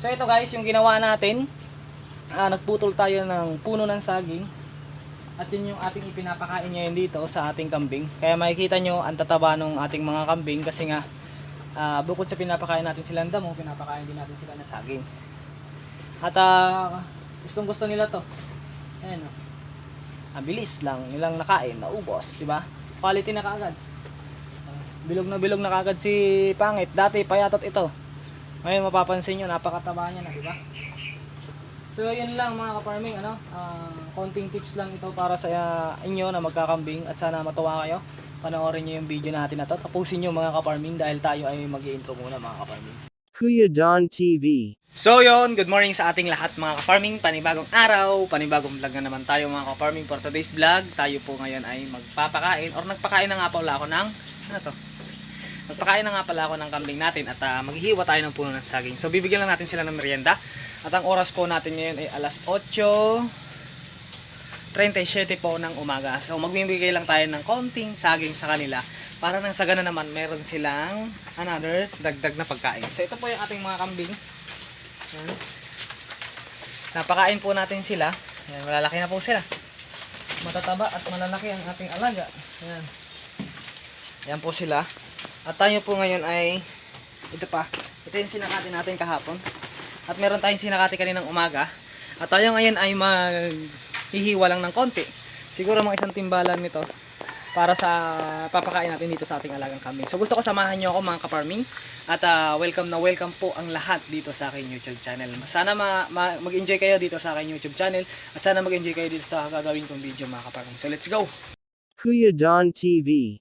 So ito guys, yung ginawa natin, nagputol tayo ng puno ng saging. At yun yung ating ipinapakain ngayon dito sa ating kambing. Kaya makikita nyo ang tataba ng ating mga kambing kasi nga bukod sa pinapakain natin silang damo, pinapakain din natin sila ng saging. At gustong gusto nila to. Ayan o. Ang bilis lang nilang nakain, naubos, diba? Quality na kaagad. Bilog na kaagad si Pangit. Dati payatot ito. Ngayon mapapansin nyo, napakataba niya na, diba? So yun lang mga ka-farming, konting tips lang ito para sa inyo na magkakambing at sana matuwa kayo. Panoorin nyo yung video natin na to. Tapusin nyo mga ka-farming dahil tayo ay mag-i-intro muna mga ka-farming. Kuya Don TV. So yun, good morning sa ating lahat mga ka-farming. Panibagong araw, panibagong vlog na naman tayo mga ka-farming. For today's vlog, tayo po ngayon ay magpapakain or nagpakain na nga pala ako ng Nagpakain na nga pala ako ng kambing natin at maghihiwa tayo ng puno ng saging. So bibigyan lang natin sila ng merienda. At ang oras po natin ngayon ay alas 8:37 po ng umaga. So magbibigay lang tayo ng konting saging sa kanila para nang sagana naman meron silang another dagdag na pagkain. So ito po yung ating mga kambing. Yan. Napakain po natin sila. Yan, malalaki na po sila. Matataba at malalaki ang ating alaga. Yan. Yan po sila. At tayo po ngayon ay ito yung sinakati natin kahapon. At meron tayong sinakati kaninang umaga. At tayo ngayon ay maghihiwa lang ng konti. Siguro mga isang timbalan nito para sa papakain natin dito sa ating alagang kambing. So gusto ko samahan nyo ako mga ka-farming. At welcome na welcome po ang lahat dito sa aking YouTube channel. Sana mag-enjoy kayo dito sa aking YouTube channel. At sana mag-enjoy kayo dito sa gagawin kong video mga ka-farming. So let's go! Kuya Don TV.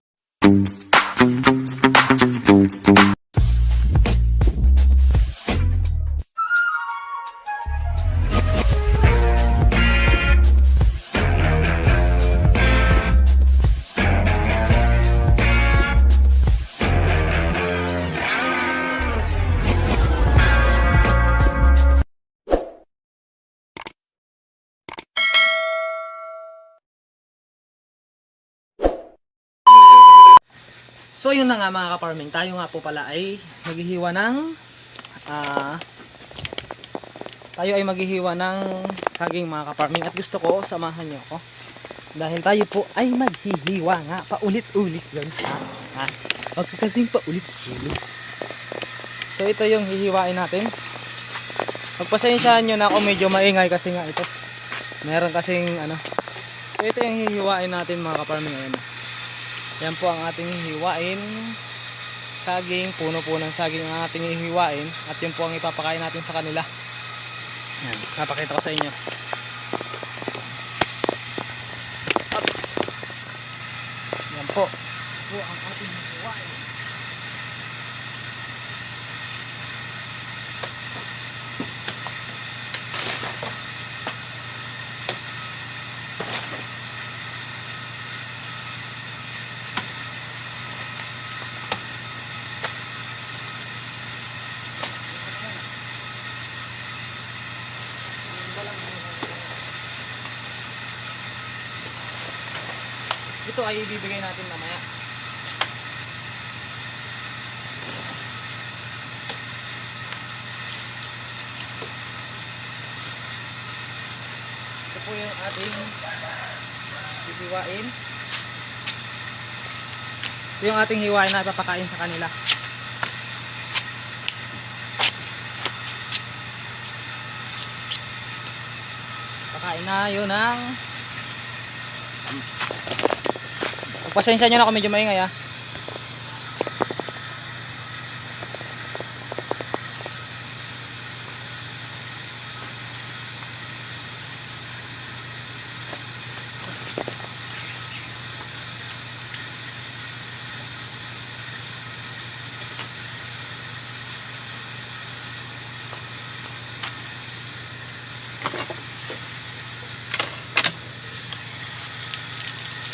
So yun na nga mga ka-farming, tayo nga po pala ay maghihiwa ng saging mga ka-farming at gusto ko samahan nyo ako dahil tayo po ay maghihiwa nga paulit-ulit yun. Huwag ka kasing paulit-ulit. So ito yung hihiwain natin. Pagpasensyahan nyo na ako medyo maingay kasi nga ito. Meron kasing So ito yung hihiwain natin mga ka-farming ngayon. Yan po ang ating hihiwain. Saging, puno po ng saging ang ating hihiwain. At yun po ang ipapakain natin sa kanila. Yan, napakita ko sa inyo. Oops. Yan po. Po ang ating hihiwain. Ito ay ibibigay natin mamaya. Ito po yung ating hihiwain. Ito yung ating hiwain na ipapakain sa kanila. Pakain na yun ng pasensya nyo na kung medyo maingay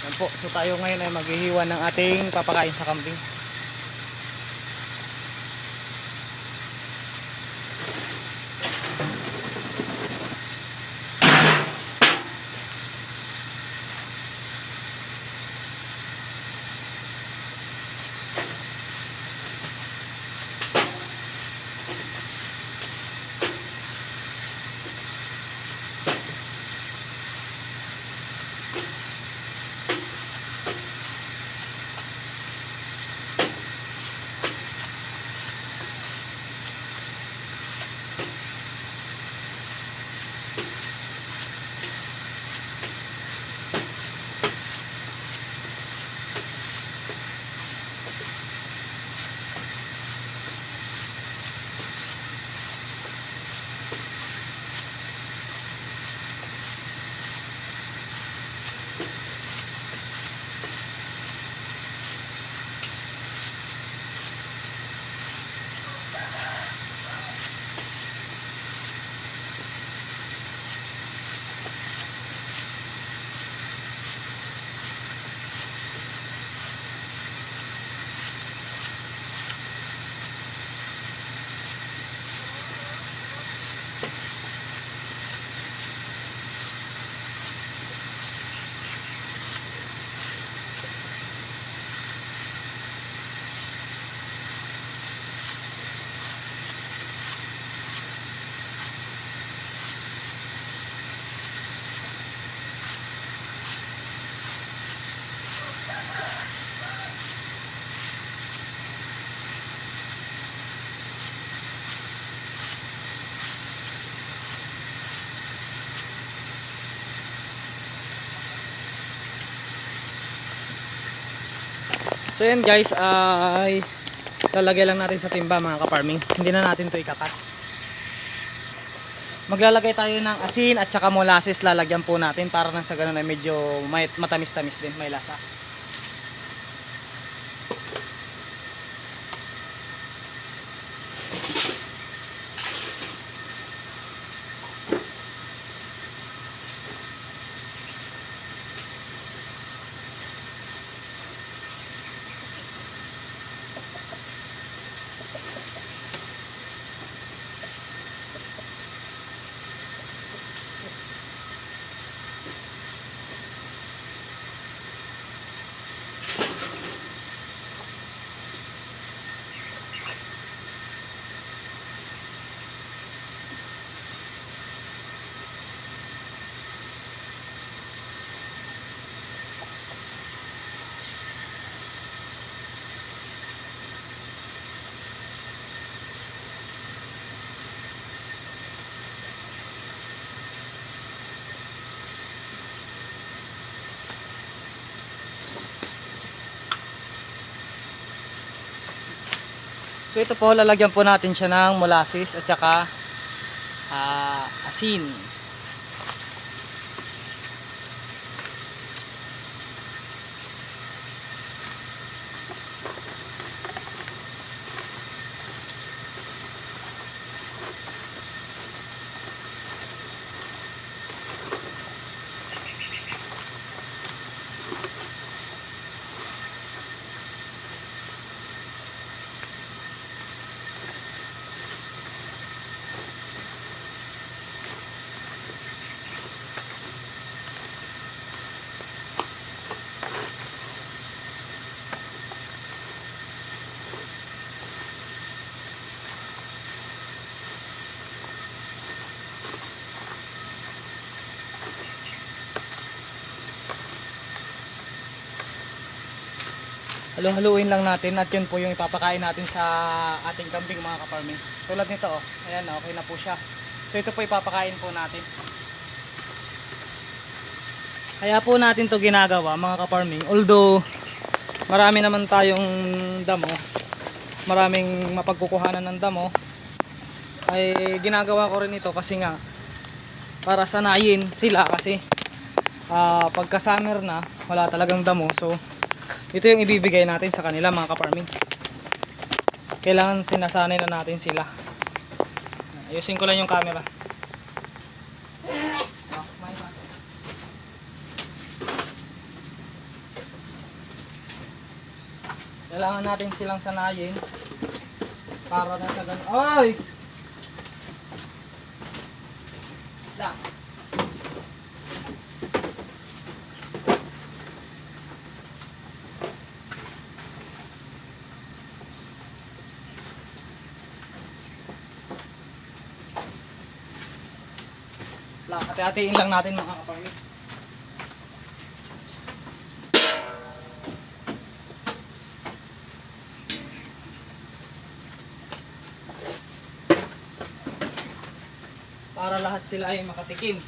Yan po, so tayo ngayon ay maghihiwa ng ating papakain sa kambing. So yan guys, ay lalagay lang natin sa timba mga ka-farming. Hindi na natin to ikakat. Maglalagay tayo ng asin at saka molasses, lalagyan po natin para nang sa ganun ay medyo matamis-tamis din, may lasa. So ito po, lalagyan po natin siya ng molasses at saka asin. Halo-haluin lang natin at yun po yung ipapakain natin sa ating kambing mga ka-farming. Tulad nito oh, ayan okay na po siya. So ito po ipapakain po natin. Kaya po natin to ginagawa mga ka-farming. Although marami naman tayong damo, maraming mapagkukuhanan ng damo, ay ginagawa ko rin ito kasi nga para sanayin sila kasi pagka summer na wala talagang damo. So ito yung ibibigay natin sa kanila mga ka-farming. Kailangan sinasanay na natin sila. Ayusin ko lang yung camera. Kailangan natin silang sanayin para na sa ganun. Ay! Da. Hati-hatiin lang natin mga ka-farming. Para lahat sila ay makatikim.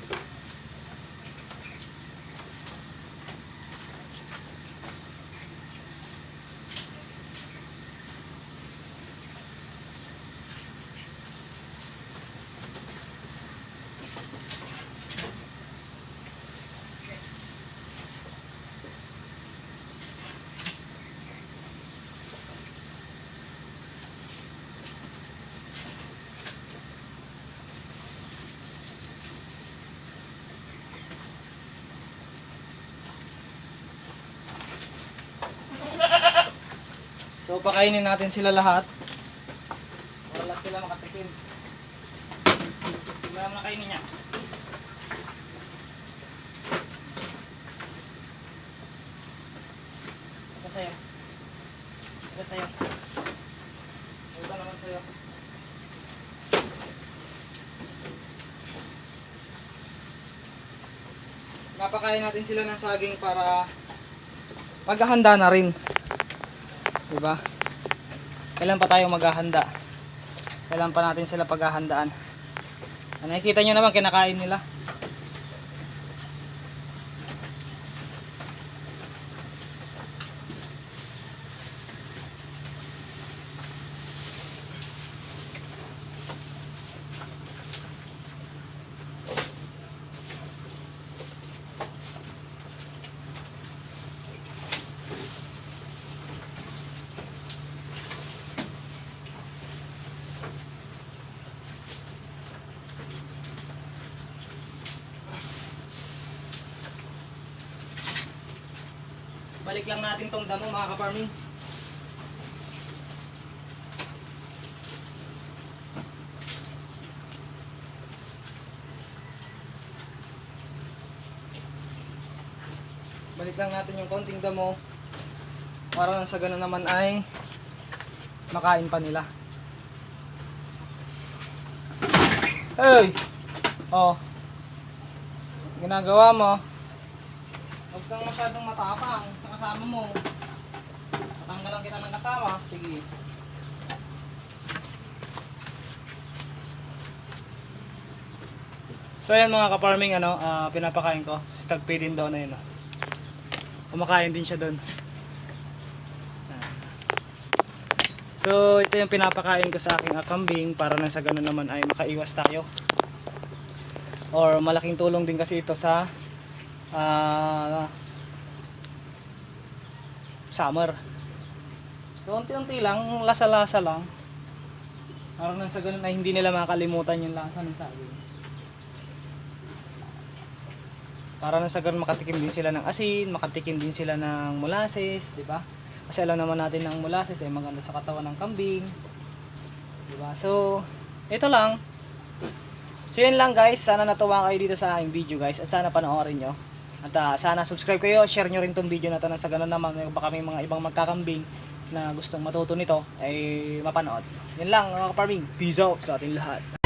So pakainin natin sila lahat. Para lahat sila makatikim. Tingnan mo na kainin niya. Ito sa'yo. Ito sa'yo. Ito naman sa'yo. Napakain natin sila ng saging para maghahanda na rin. Diba? Kailan pa tayo maghahanda? Kailan pa natin sila paghahandaan? Nakikita nyo naman kinakain nila. balik lang natin tong damo mga ka-farming. Balik lang natin yung konting damo para nang sa ganun naman ay makain pa nila. Hey! Oh. Ginagawa mo. Huwag kang masyadong matapang sa kasama mo. Tatanggalan kita ng kasama. Sige. So yan mga ka-farming, pinapakain ko. Si Tagpi din daw na yun. Kumakain din siya doon. So ito yung pinapakain ko sa aking kambing para nang sa ganun naman ay makaiwas tayo. Or malaking tulong din kasi ito sa summer. So unti-unti lang, lasa-lasa lang. Para nang sa ganun ay hindi nila makalimutan yung lasa ng saging. Para na sa ganun makatikim din sila ng asin, makatikim din sila ng molasses, di ba? Kasi alam naman natin ng molasses ay maganda sa katawan ng kambing. Di ba? So, ito lang. So, yun lang guys. Sana natuwa kayo dito sa aking video guys. At sana panoorin nyo. At sana subscribe kayo, share nyo rin tong video na ito. Sa ganun naman, baka may mga ibang magkakambing na gustong matuto nito ay mapanood. Yun lang mga ka-farming. Peace out sa ating lahat.